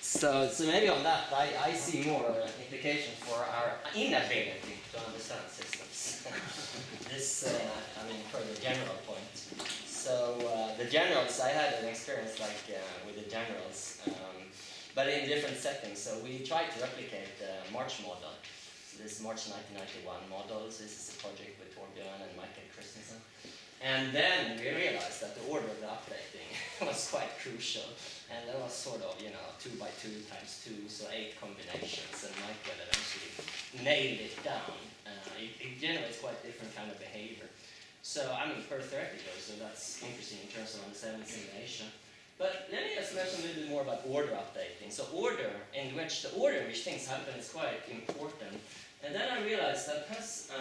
So maybe on that, I see more implication for our inability to understand systems. This, I mean, for the general point. So the generals, I had an experience like with the generals, but in different settings. So we tried to replicate the March model. So this March 1991 model. So this is a project with Torbjörn and Michael Christensen. And then we realized that the order of the updating was quite crucial. And that was sort of, 2 by 2 times 2, so 8 combinations. And Michael eventually nailed it down. It generates quite different kind of behavior. So, I mean, per theoretical, so that's interesting in terms of understanding simulation. But let me just mention a little bit more about order updating. So order, in which the order in which things happen is quite important. And then I realized that has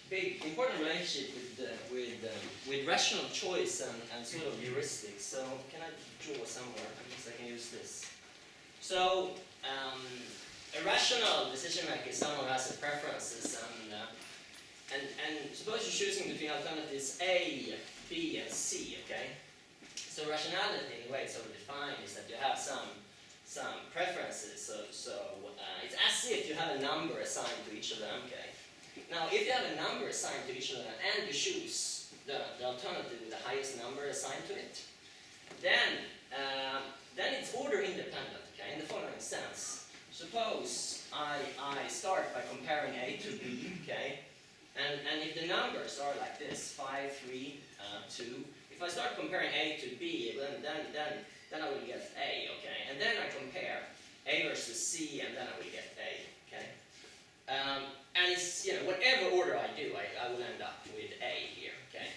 big important relationship with rational choice and sort of heuristics. So can I draw somewhere? I guess I can use this. So a rational decision maker is someone who has a preferences and suppose you're choosing between alternatives A, B, and C. Okay. So rationality, in the way it's sort of defined, is that you have some preferences. So it's as if you have a number assigned to each of them. Okay. Now, if you have a number assigned to each of them and you choose the alternative with the highest number assigned to it, then it's order independent. Okay, in the following sense. Suppose I start by comparing A to B. Okay, and if the numbers are like this, 5, 3, 2. If I start comparing A to B, then I will get A. Okay, and then I compare A versus C, and then I will get A. Okay. And it's, whatever order I do, I will end up with A here, okay?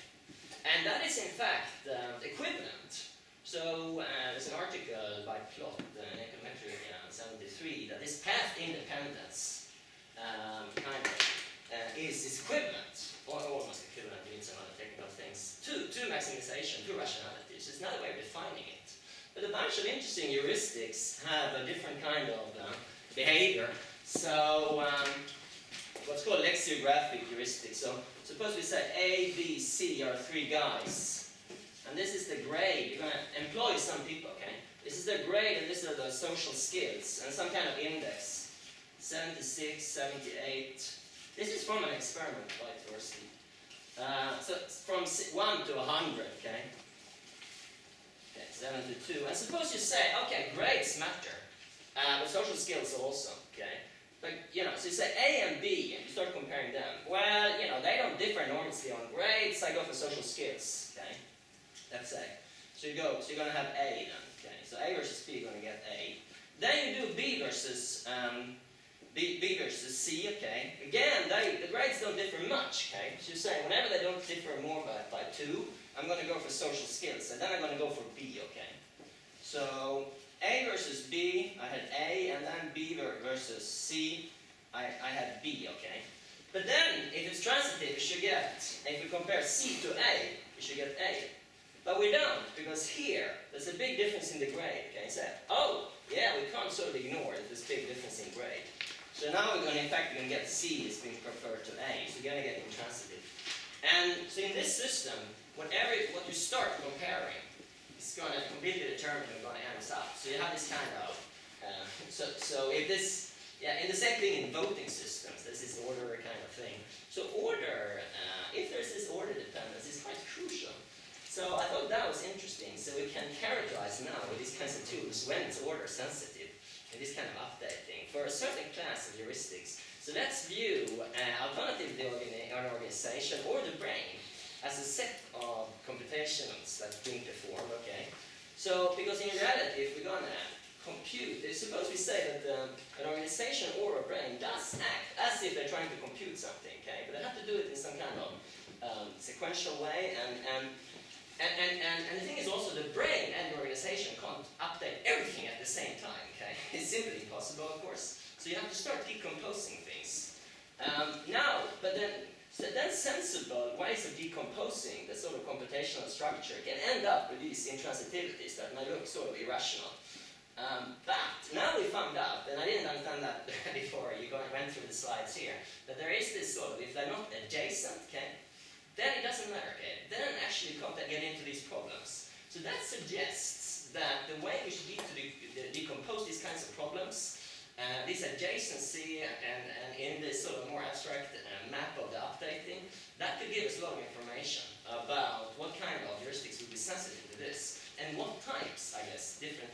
And that is in fact equivalent. So there's an article by Plot in Econometric 73 that this path independence is equivalent, or almost equivalent, means some other technical things, to maximization, to rationality. So it's another way of defining it. But a bunch of interesting heuristics have a different kind of behavior. So what's called lexicographic heuristics. So suppose we say A, B, C are 3 guys. And this is the grade. You're going to employ some people, okay? This is their grade and these are the social skills and some kind of index. 76, 78. This is from an experiment by Tversky. So from 1 to 100, okay? Okay, 7 to 2. And suppose you say, okay, grades matter. But social skills also, okay? But, so you say A and B, and you start comparing them. Well, they don't differ enormously on grades. I go for social skills, okay? Let's say. So you're going to have A then, okay? So A versus B, you're going to get A. Then you do B versus C, okay? Again, the grades don't differ much, okay? So you say, whenever they don't differ more by 2, I'm going to go for social skills, and then I'm going to go for B, okay? So A versus B, I had A, and then B versus C, I had B, okay? But then, if it's transitive, you should get, if we compare C to A, you should get A. But we don't, because here, there's a big difference in the grade, okay? So, oh, yeah, we can't sort of ignore this big difference in grade. So now we're going to, in fact, we're going to get C is being preferred to A, so you're going to get intransitive. And so in this system, what you start comparing, it's going to completely determine what's going to end up. So you have this kind of, so if this, and the same thing in voting systems, there's this order kind of thing. So order, if there's this order dependence, is quite crucial. So I thought that was interesting. So we can characterize now with these kinds of tools when it's order sensitive, and this kind of updating for a certain class of heuristics. So let's view alternatively an organization or the brain as a set of computations that being performed, okay? So, because in reality, if we're going to compute, suppose we say that an organization or a brain does act as if they're trying to compute something, okay? But they have to do it in some kind of sequential way, and the thing is also the brain and the organization can't update everything at the same time, okay? It's simply impossible, of course. So you have to start decomposing things. So then sensible ways of decomposing the sort of computational structure can end up with these intransitivities that might look sort of irrational. But now we found out, and I didn't understand that before you went through the slides here, that there is this sort of, if they're not adjacent, okay, then it doesn't matter, okay? Then actually you can't get into these problems. So that suggests that the way we should get to the this adjacency and in this sort of more abstract map of the updating, that could give us a lot of information about what kind of heuristics would be sensitive to this, and what types, I guess, different.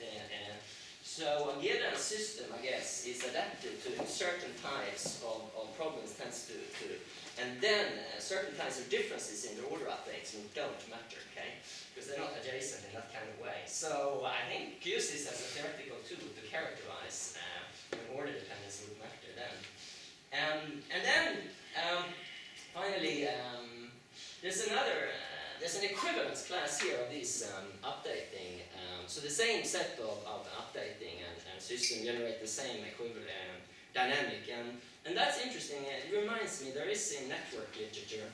So a given system, I guess, is adapted to certain types of problems tends to and then certain kinds of differences in the order updates don't matter, okay? Because they're not adjacent in that kind of way. So I think use this as a theoretical tool to characterize when order dependence would matter then. And then finally, there's an equivalence class here of these updating. So the same set of updating and system generate the same equivalent dynamic. And that's interesting. It reminds me, there is in network literature,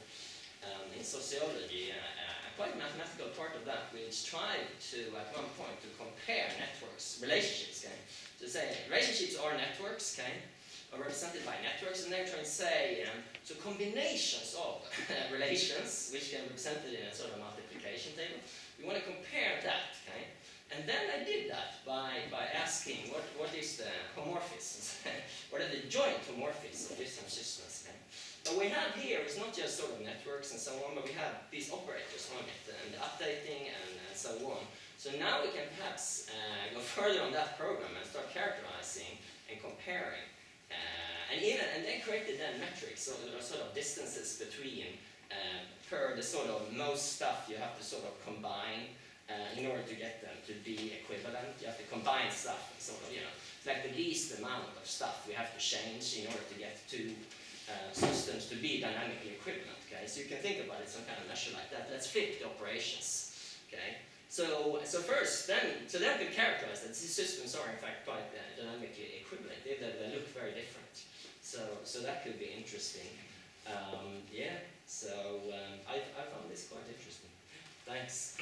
in sociology, a quite mathematical part of that, which tried to, at one point, to compare networks, relationships, okay? So say, relationships are networks, okay? Are represented by networks, and they're trying to say, so combinations of relations, which can be represented in a sort of multiplication table, we want to compare that, okay? And then I did that by asking what is the homomorphisms, what are the joint homomorphisms of different systems, okay? What we have here is not just sort of networks and so on, but we have these operators on it, and updating and so on. So now we can perhaps go further on that program and start characterizing and comparing. And they created then metrics, so there are sort of distances between per the sort of most stuff you have to sort of combine in order to get them to be equivalent. You have to combine stuff and sort of, like the least amount of stuff we have to change in order to get two systems to be dynamically equivalent, okay? So you can think about it, some kind of measure like that. Let's flip the operations, okay? So first, then we can characterize that these systems are in fact quite dynamically equivalent. They look very different. So that could be interesting. Yeah, so I found this quite interesting. Thanks.